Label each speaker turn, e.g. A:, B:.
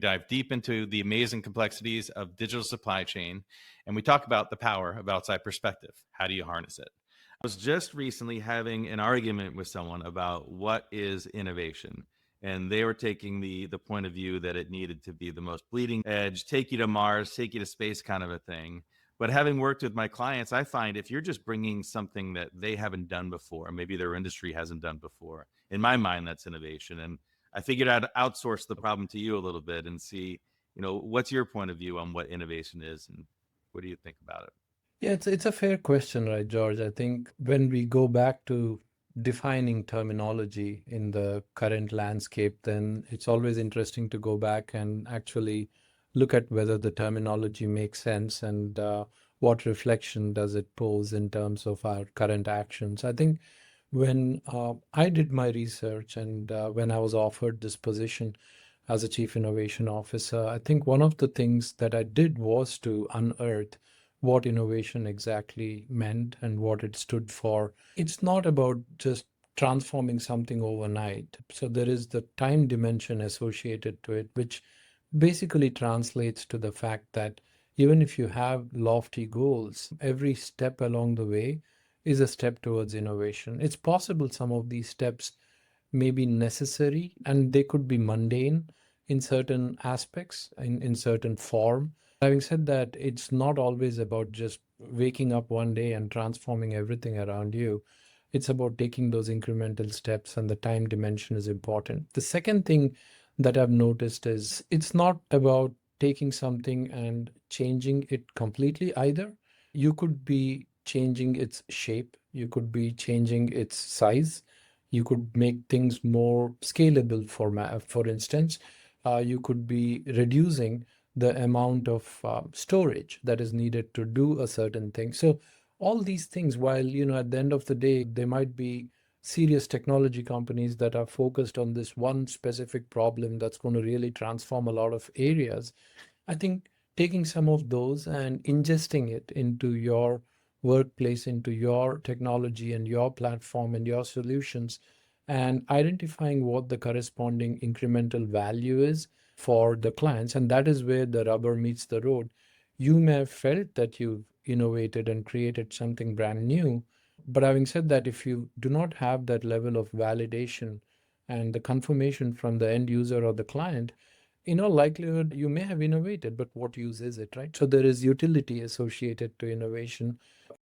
A: dive deep into the amazing complexities of digital supply chain, and we talk about the power of outside perspective. How do you harness it? I was just recently having an argument with someone about what is innovation. And they were taking the point of view that it needed to be the most bleeding edge, take you to Mars, take you to space kind of a thing. But having worked with my clients, I find if you're just bringing something that they haven't done before, maybe their industry hasn't done before, in my mind, that's innovation. And I figured I'd outsource the problem to you a little bit and see, what's your point of view on what innovation is and what do you think about it?
B: Yeah, it's a fair question, right, George? I think when we go back to defining terminology in the current landscape, then it's always interesting to go back and actually look at whether the terminology makes sense and what reflection does it pose in terms of our current actions. I think when I did my research and when I was offered this position as a chief innovation officer, I think one of the things that I did was to unearth what innovation exactly meant and what it stood for. It's not about just transforming something overnight. So there is the time dimension associated to it, which basically translates to the fact that even if you have lofty goals, every step along the way is a step towards innovation. It's possible some of these steps may be necessary and they could be mundane in certain aspects, in certain form. Having said that, it's not always about just waking up one day and transforming everything around you. It's about taking those incremental steps, and the time dimension is important. The second thing that I've noticed is it's not about taking something and changing it completely either. You could be changing its shape, you could be changing its size, you could make things more scalable. For instance, you could be reducing the amount of storage that is needed to do a certain thing. So all these things, while at the end of the day there might be serious technology companies that are focused on this one specific problem that's going to really transform a lot of areas, I think taking some of those and ingesting it into your workplace, into your technology and your platform and your solutions, and identifying what the corresponding incremental value is for the clients. And that is where the rubber meets the road. You may have felt that you've innovated and created something brand new. But having said that, if you do not have that level of validation and the confirmation from the end user or the client, in all likelihood, you may have innovated, but what use is it, right? So there is utility associated to innovation.